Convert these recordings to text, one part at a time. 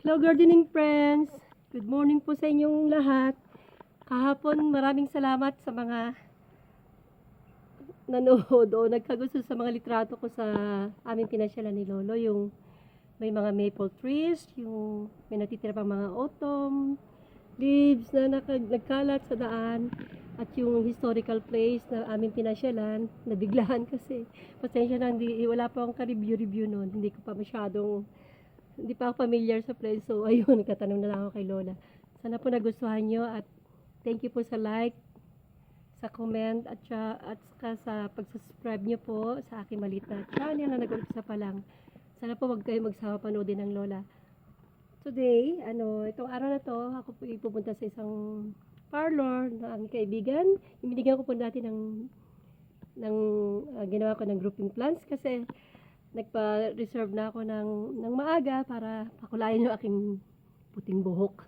Hello gardening friends! Good morning po sa inyong lahat. Kahapon maraming salamat sa mga nanood o nagkagusto sa mga litrato ko sa aming pinasyalan ni Lolo. Yung may mga maple trees, yung may natitira pang mga autumn leaves na nagkalat sa daan, at yung historical place na aming pinasyalan, nabiglaan kasi. Pasensya na, wala pa akong ka-review noon. Hindi pa ako familiar sa place. So, ayun, nagtatanong na lang ako kay Lola. Sana po nagustuhan nyo at thank you po sa like, sa comment, at saka sa pag-subscribe nyo po sa aking maliit na channel na nag-umpisa pa lang. Sana po wag kayo magsawa panoodin ng Lola. Today, itong araw na to, ako po ipupunta sa isang parlor ng aking kaibigan. Binigyan ko po natin ginawa ko ng grouping plants kasi nagpa-reserve na ako ng maaga para pakulayan yung aking puting buhok.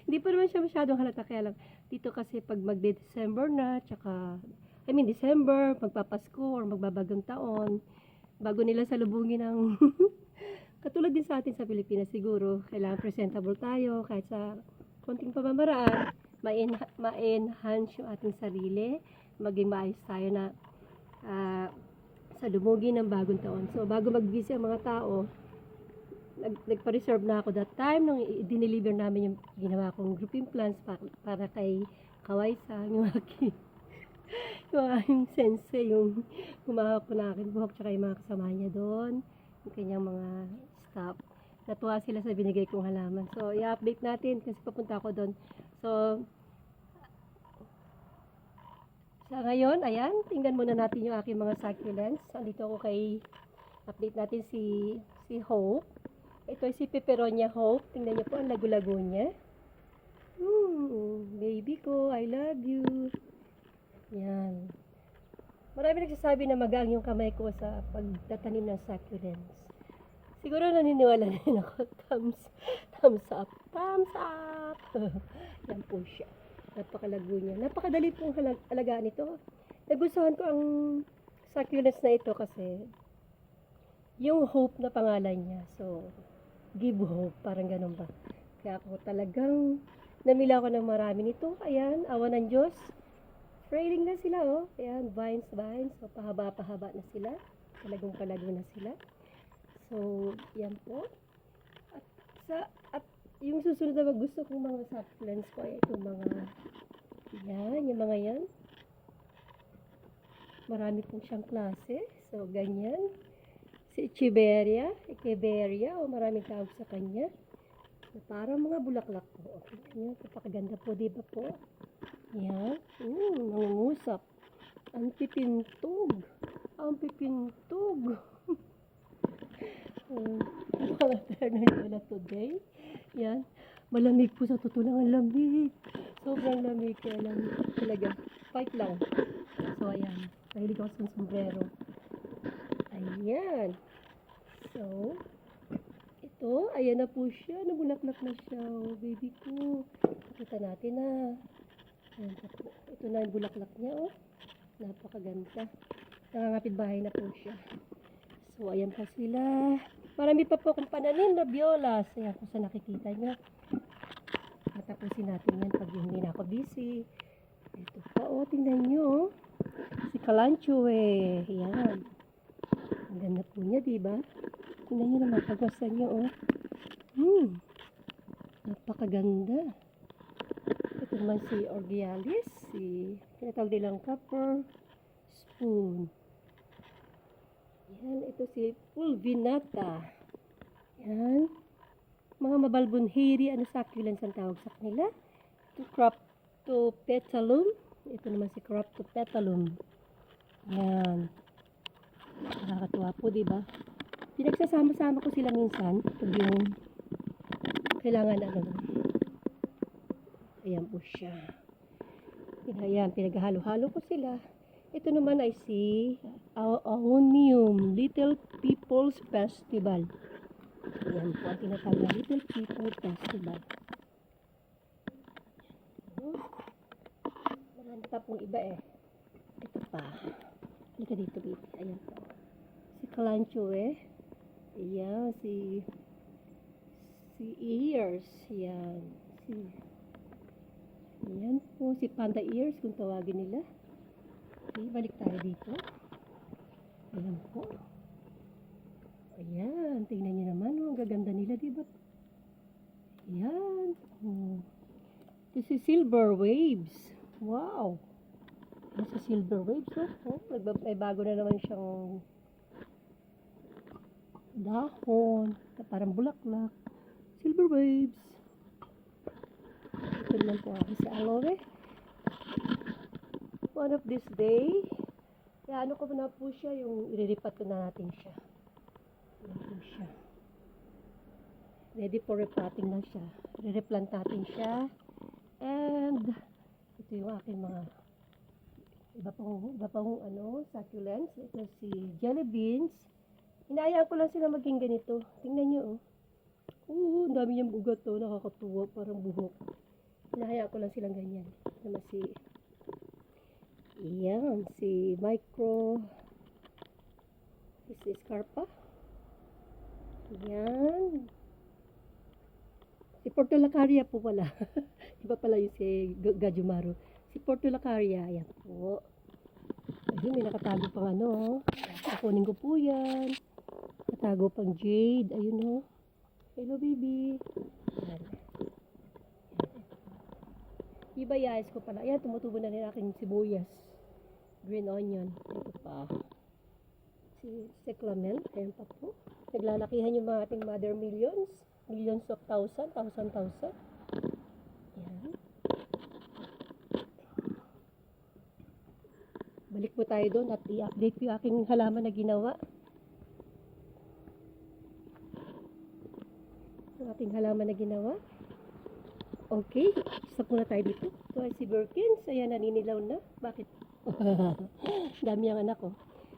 Hindi pa naman siya masyadong halata, kaya lang dito kasi pag mag-December na, December, magpapasko or magbabagong taon, bago nila salubungin ng katulad din sa atin sa Pilipinas siguro, kailangan presentable tayo kahit sa konting pamamaraan, ma-enhance yung ating sarili, maging maayos tayo na sa dumugi ng bagong taon. So, bago mag-busy ang mga tao, nagpa-reserve na ako that time nung i-deliver namin yung ginawa kong grouping plants para kay Kawaisa, yung aking sensei, yung humahak ko na akin buhok, tsaka yung mga kasama niya doon, yung kanyang mga staff. Natuwa sila sa binigay kong halaman. So, i-update natin kasi papunta ako doon. So, sa ngayon, ayan, tingnan muna natin yung aking mga succulents. Andito ako update natin si Hope. Ito ay si Peperonia Hope. Tingnan niyo po, ang lago-lago niya. Baby ko, I love you. Yan. Marami nagsasabi na magang yung kamay ko sa pagtatanim ng succulents. Siguro naniniwala na rin ako. Thumbs up. Thumbs up! Yan po siya. Napakalago niya. Napakadali pong alagaan ito. Nagustuhan ko ang succulents na ito kasi yung Hope na pangalan niya. So, give hope. Parang ganun ba. Kaya ako talagang namila ko ng marami nito. Ayan, awa ng Diyos. Frailing na sila, oh. Ayan, vines. So, pahaba-pahaba na sila. Talagang palago na sila. So, yan po. At yung susunod na gusto kong mga succulents ko ay itong yung mga yan. Marami pong siyang klase. So, ganyan. Si Echeveria, o maraming tawag sa kanya. So, parang mga bulaklak po. Okay, ganyan. Kapakaganda po, diba po? Yan. Nangungusap. Ang pipintog. Mga turn na today. Yan. Malamig po sa totoo lang, ang lamig. Sobrang lamig, kaya lang talaga. Fight lang. So, ayan. Mahilig ako sa sombrero. Ayan. So, ito, ayan na po siya. Nabulaklak na siya. Oh, baby ko. Kita natin na. Ayan po. Ito na yung bulaklak niya, oh. Napakaganda. Nangangapit bahay na po siya. So, ayan pa sila. Marami pa po akong pananim na violas. Ayan kung saan nakikita nyo. Matapusin natin yan pag hindi na ako busy. Ito pa, oh, tingnan nyo, oh. Si Kalanchoe. Ayan. Ang ganda po niya, diba? Tingnan nyo naman, pagwasan nyo, oh. Napakaganda. Ito naman si Orgealis. Tinatawag nilang copper spoon. Yan, ito si Pulvinata. Yan. Mga mabalbonhiri, succulents ang tawag sa kanila. Ito, Cryptopetalum. Ito naman si Cryptopetalum. Yan. Nakakatuwa po, diba? Pinagsasama-sama ko sila minsan. Pag yung kailangan ayan po siya. Ayan, pinaghalo-halo ko sila. Ito naman ay si Aonium Little People's Festival. Ayan po ang tinatawag na Little People Festival. Marami pa pong iba eh. Ito pa. Halika dito, baby. Ayan po. Si Kalanchoe. Ayan, si Si ears. Yan. Yan po. Si panda ears kung tawagin nila. Okay, balik tayo dito. Ayan po. Ayan. Tingnan nyo naman. Oh, ang gaganda nila, diba? Ayan. Oh. This is silver waves. Wow. This is silver waves. Oh. May bago na naman siyang dahon. Parang bulaklak. Silver waves. Ito naman po ako sa aloe. One of this day, ano ko na po siya, yung iriripat ko na natin siya. Ayan po siya. Ready for repotting na siya. Re-replant natin siya. And, ito yung aking mga iba pang succulents. Ito si jelly beans. Hinayaan ko lang sila maging ganito. Tingnan nyo, oh. Ang dami niyang bugat, oh. Nakakatuwa, parang buhok. Hinahayaan ko lang silang ganyan. Naman si micro. This is Carpa. Yan. Si Portulacaria po pala. Iba pala yung si Gajumaru. Si Portulacaria, ayan po. Ayun, may nakatago pang kukunin ko po yan. Nakatago pang jade. Ayun, oh. Hello, baby. Ayan. Ibayayas ko pala. Ayan, tumutubo na rin aking sibuyas. Green onion. Ito pa. Si cyclamen. Ayan pa po. Naglalakihan yung mga ating mother millions. Millions of thousand. Ayan. Balik po tayo doon at i-update ko yung aking halaman na ginawa. Yung ating halaman na ginawa. Okay, stop muna tayo dito. Ito ay si Birkins. Ayan, naninilaw na. Bakit? Dami ang anak ko.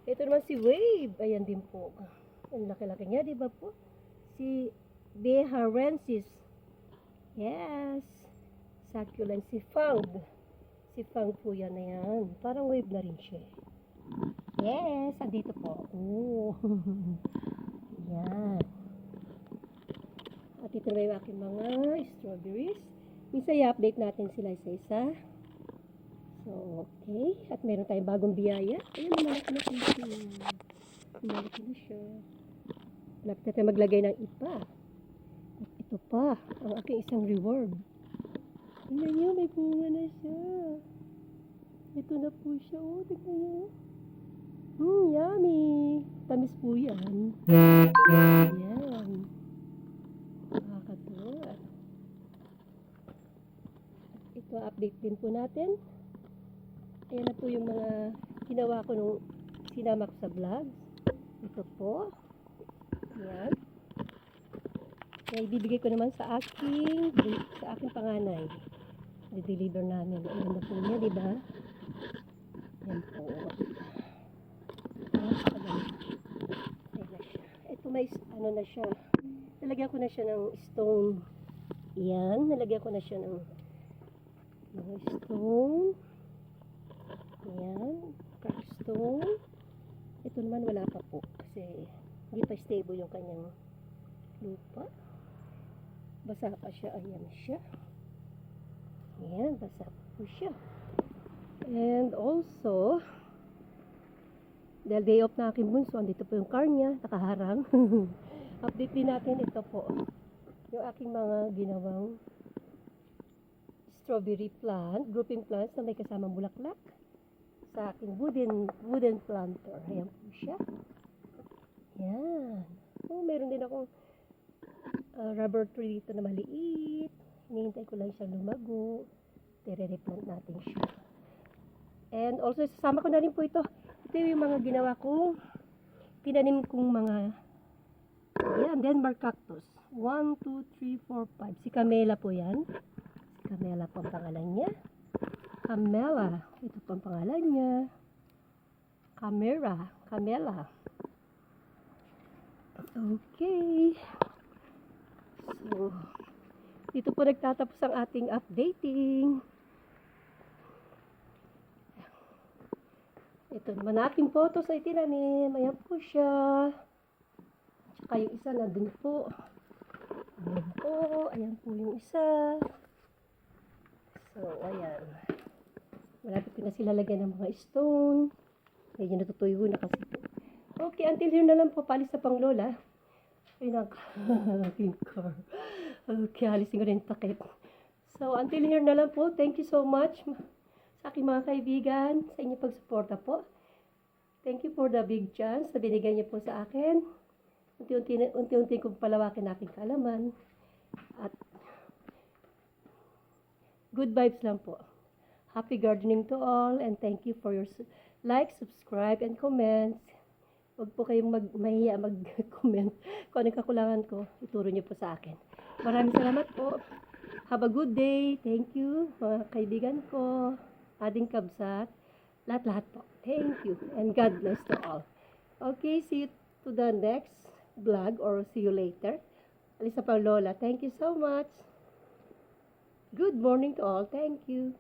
Ito naman si Wave. Ayan din po. Ang laki-laki niya, di ba po? Si Beharensis. Yes. Succulent. Si Fang. Si Fang po yan na yan. Parang wave na rin siya. Yes, andito po. Oh. Yan. At ito na yung aking mga strawberries. Minsan i-update natin sila isa-isa. So, okay. At meron tayong bagong biyaya. Ayan, malaki na siya. Malaki na siya. Malapit na tayo maglagay ng ipa. At ito pa, ang aking isang reward. Tingnan nyo, may bunga na siya. Ito na po siya. Oh, tingnan nyo. Yummy. Tamis po yan. Ayan. Nakakatuwa. Ito, update din po natin. Ayan na po yung mga ginawa ko nung sinama ko sa vlog. Ito po. Ayan. Kaya ibibigay ko naman sa aking panganay. I-deliver namin. Ayan na po niya, diba? Ayan po. Ayan na siya. Ito may na siya. Nalagyan ko na siya ng stone. Ayan. Nalagyan ko na siya ng mga stone. Ayan. Stone. Ito naman wala pa po. Kasi hindi pa stable yung kanyang lupa. Basa pa siya. Ayan siya. Ayan. Basa po siya. And also, dahil day off na aking bunso, andito po yung car niya. Nakaharang. Update din natin ito po. Yung aking mga ginawang strawberry plant, grouping plants na may kasamang bulaklak sa aking wooden planter. Ayan po siya. Ayan. Oh, meron din akong rubber tree dito na maliit. Hinihintay ko lang siyang lumago. Tere-replant natin siya. And also, sasama ko na rin po ito. Ito yung mga ginawa kong tinanim kong mga Denmark cactus. 1, 2, 3, 4, 5. Si Camela po yan. Si Camela po ang pangalan niya. Camela. Ito po ang pangalan niya. Camela. Okay. So, dito po nagtatapos ang ating updating. Ito naman ating photo sa itinanim. Ayan po siya. Tsaka yung isa na dun po. Ayan po. Ayan po yung isa. So, ayan. Malapit ko na sila lagyan ng mga stone. Medyo natutuyo na kasi po. Okay, until here na lang po. Palis na pang lola. Ay, aking car. Okay, alisin ko rin yung takip. So, until here na lang po. Thank you so much sa aking mga kaibigan, sa inyong pagsuporta po. Thank you for the big chance na binigay niyo po sa akin. Unti-unti kong palawakin aking kaalaman. At good vibes lang po. Happy gardening to all and thank you for your like, subscribe, and comments. Huwag po kayong mahiya mag-comment. Kung anong kakulangan ko, ituro niyo po sa akin. Maraming salamat po. Have a good day. Thank you, mga kaibigan ko, ading kabsat, lahat-lahat po. Thank you and God bless to all. Okay, see you to the next vlog or see you later. Alisa pa Lola. Thank you so much. Good morning to all. Thank you.